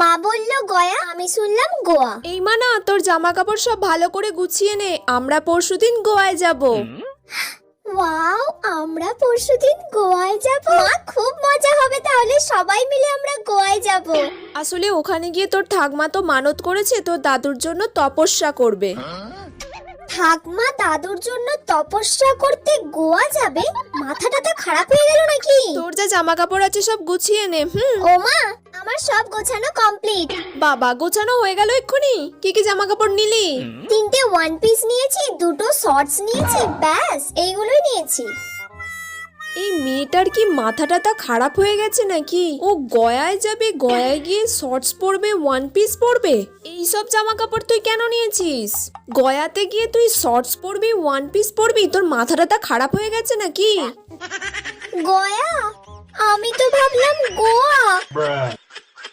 মা বললো গয়া, আমি শুনলাম গোয়া। এই মানা, তোর জামা কাপড় সব ভালো করে গুছিয়ে নে, আমরা পরশুদিন গোয়ায় যাব। ওয়াও, আমরা পরশুদিন গোয়ায় যাব। মা, খুব মজা হবে তাহলে, সবাই মিলে আমরা গোয়ায় যাব। আসলে ওখানে গিয়ে তোর ঠাকমা তো মানত করেছে তোর দাদুর জন্য তপস্যা করবে। ঠাকমা দাদুর জন্য তপস্যা করতে গোয়া যাবে? মাথাটা তো খারাপ হয়ে গেল নাকি? তোর যা জামা কাপড় আছে সব গুছিয়ে নে। ও মা, আমার সব গোছানো কমপ্লিট। বাবা, গোছানো হয়ে গেল এক্ষুনি? কি কি জামা কাপড় নিলি? 3টে ওয়ান পিস নিয়েছি, 2টো শর্টস নিয়েছি, ব্যাস এইগুলোই নিয়েছি। এই মেয়েটার কি মাথাটা খারাপ হয়ে গেছে নাকি? ও গয়ায় যাবে, গয়ায় গিয়ে শর্টস পরবে, ওয়ান পিস পরবে। এইসব জামা কাপড় তুই কেন নিয়েছিস? গয়াতে গিয়ে তুই শর্টস পরবি, ওয়ান পিস পরবি? তোর মাথাটা খারাপ হয়ে গেছে নাকি? গয়া? আমি তো ভাবলাম গোয়া।